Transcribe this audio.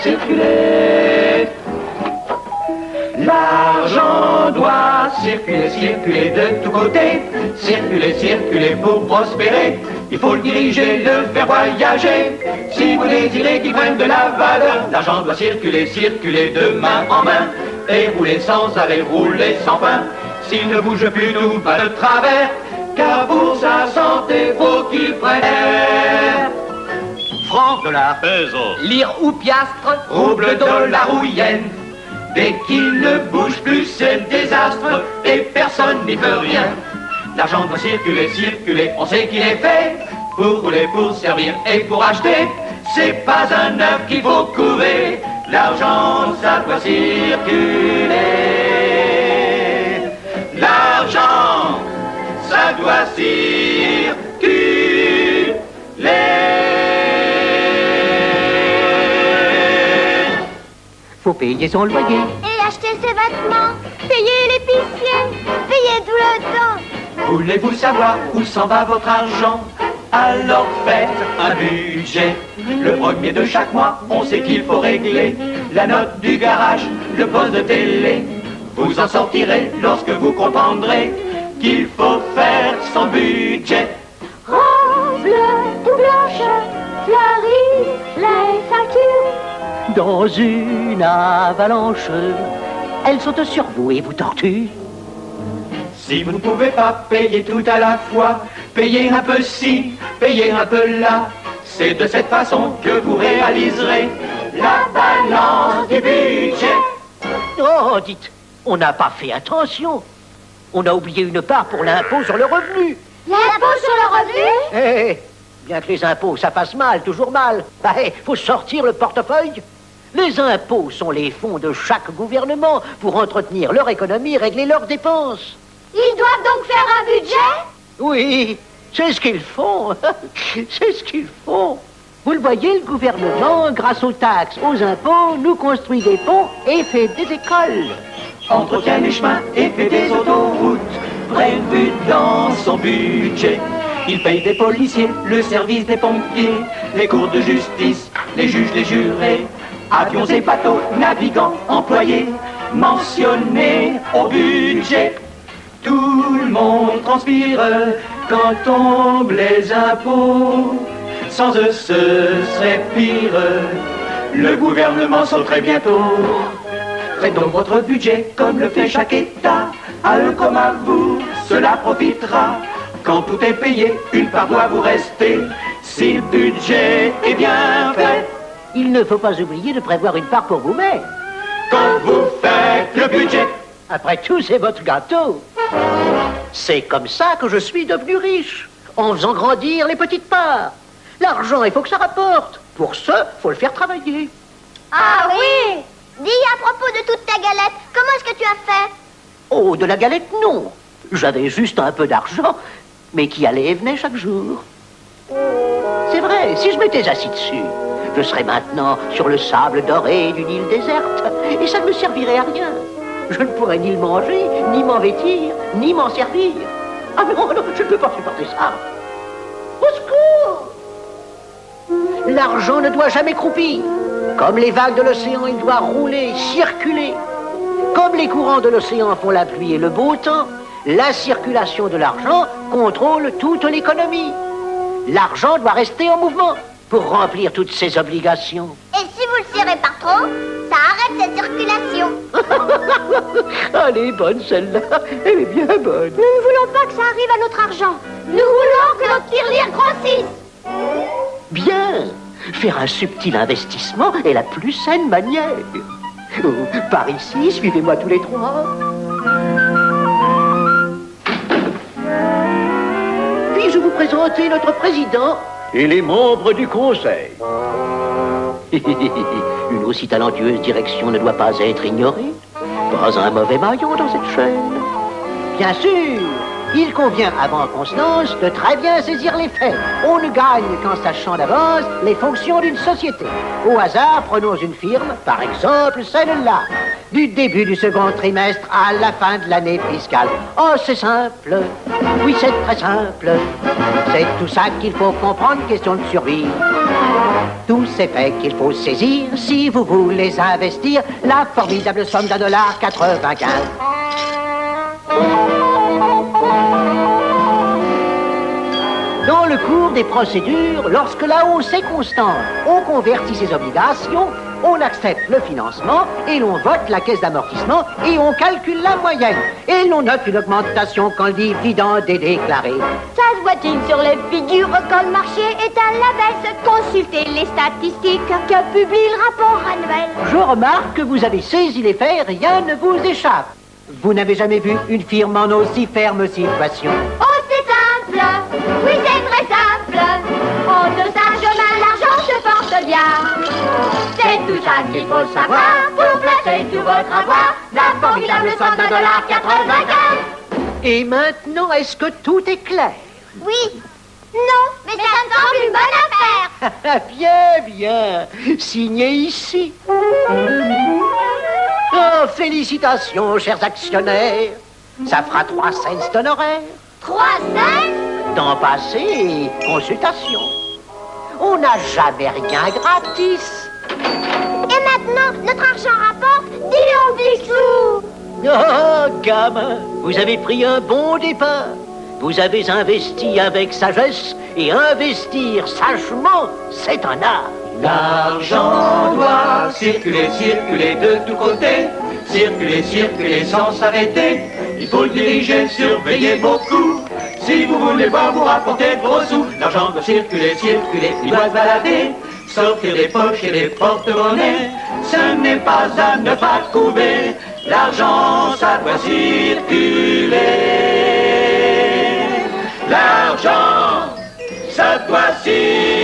circuler. L'argent doit circuler, circuler de tous côtés. Circuler, circuler pour prospérer. Il faut le diriger, le faire voyager. Si vous désirez qu'il prenne de la valeur, l'argent doit circuler, circuler de main en main. Et rouler sans arrêt, rouler sans fin. S'il ne bouge plus, tout va de travers. Car pour sa santé, faut qu'il prenne air. Franc, dollar, peso, lire ou piastre, rouble, dollar ou yen. Dès qu'il ne bouge plus, c'est désastre et personne n'y peut rien. L'argent doit circuler, circuler, on sait qu'il est fait pour rouler, pour servir et pour acheter. C'est pas un œuf qu'il faut couver, l'argent ça doit circuler. L'argent ça doit circuler. Faut payer son loyer. Et acheter ses vêtements, payer l'épicier, payer tout le temps. Voulez-vous savoir où s'en va votre argent? Alors faites un budget. Le premier de chaque mois, on sait qu'il faut régler la note du garage, le poste de télé. Vous en sortirez lorsque vous comprendrez qu'il faut faire son budget. Rose bleue tout blanche, fleurit les factures. Dans une avalanche, elles sautent sur vous et vous torturent. Si vous ne pouvez pas payer tout à la fois, payez un peu ci, payez un peu là. C'est de cette façon que vous réaliserez la balance du budget. Oh, dites, on n'a pas fait attention. On a oublié une part pour l'impôt sur le revenu. L'impôt sur le revenu? Eh, bien que les impôts, ça fasse mal, toujours mal. Bah, faut sortir le portefeuille. Les impôts sont les fonds de chaque gouvernement pour entretenir leur économie et régler leurs dépenses. Ils doivent donc faire un budget? Oui, c'est ce qu'ils font. C'est ce qu'ils font. Vous le voyez, le gouvernement, grâce aux taxes, aux impôts, nous construit des ponts et fait des écoles. Entretient les chemins et fait des autoroutes prévues dans son budget. Il paye des policiers, le service des pompiers, les cours de justice, les juges, les jurés, avions et bateaux, navigants, employés, mentionnés au budget. Tout le monde transpire quand tombent les impôts. Sans eux, ce serait pire. Le gouvernement sauterait bientôt. Faites donc votre budget comme le fait chaque État. À eux comme à vous, cela profitera. Quand tout est payé, une part doit vous rester. Si le budget est bien fait, Il ne faut pas oublier de prévoir une part pour vous-même. quand vous faites le budget, Après tout, c'est votre gâteau. C'est comme ça que je suis devenu riche, en faisant grandir les petites parts. L'argent, il faut que ça rapporte. Pour ça, faut le faire travailler. Ah oui! Dis à propos de toute ta galette, comment est-ce que tu as fait? Oh, de la galette, non. J'avais juste un peu d'argent, mais qui allait et venait chaque jour. C'est vrai, si je m'étais assis dessus, je serais maintenant sur le sable doré d'une île déserte, et ça ne me servirait à rien. Je ne pourrais ni le manger, ni m'en vêtir, ni m'en servir. Ah non, non, je ne peux pas supporter ça. Au secours! L'argent ne doit jamais croupir. Comme les vagues de l'océan, il doit rouler, circuler. Comme les courants de l'océan font la pluie et le beau temps, la circulation de l'argent contrôle toute l'économie. L'argent doit rester en mouvement pour remplir toutes ses obligations. Et si vous le serrez par trop, ça arrête cette circulation. Elle est bonne celle-là, elle est bien bonne. Nous ne voulons pas que ça arrive à notre argent. Nous voulons que notre tirelire grossisse. Bien, faire un subtil investissement est la plus saine manière. Oh, par ici, suivez-moi tous les trois. Puis-je vous présenter notre président et les membres du conseil? Une aussi talentueuse direction ne doit pas être ignorée. Pas un mauvais maillon dans cette chaîne. Bien sûr, il convient avant Constance de très bien saisir les faits. On ne gagne qu'en sachant d'avance les fonctions d'une société. Au hasard, prenons une firme, par exemple celle-là. Du début du second trimestre à la fin de l'année fiscale. Oh, c'est simple. Oui, c'est très simple. C'est tout ça qu'il faut comprendre, question de survie. Tous ces faits qu'il faut saisir si vous voulez investir la formidable somme d'$1,95. Dans le cours des procédures, lorsque la hausse est constante, on convertit ses obligations, on accepte le financement et l'on vote la caisse d'amortissement et on calcule la moyenne. Et l'on note une augmentation quand le dividende est déclaré. Ça se voit-il sur les figures quand le marché est à la baisse? Consultez les statistiques que publie le rapport annuel. Je remarque que vous avez saisi les faits, rien ne vous échappe. Vous n'avez jamais vu une firme en aussi ferme situation. Oh, c'est simple. Oui, c'est très simple. En de sa chemin, l'argent se porte bien. C'est tout ça qu'il faut savoir pour placer tout votre avoir. La formidable somme d'$1,95. Et maintenant, est-ce que tout est clair? Oui. Non, mais ça me semble une bonne affaire. Bien, bien. Signé ici. Oh, félicitations, chers actionnaires. Ça fera 3 cents d'honoraires. 3 cents? Temps passé et consultation. On n'a jamais rien gratis. Et maintenant, notre argent rapporte 10 sous. Oh, gamin, vous avez pris un bon départ. Vous avez investi avec sagesse et investir sagement, c'est un art. L'argent doit circuler, circuler de tous côtés. Circuler, circuler sans s'arrêter. Il faut le diriger, surveiller beaucoup. Si vous voulez voir vous rapporter de gros sous, l'argent doit circuler, circuler, il doit se balader. Sortir des poches et des porte-monnaies, ce n'est pas à ne pas trouver. L'argent, ça doit circuler. L'argent, ça doit circuler.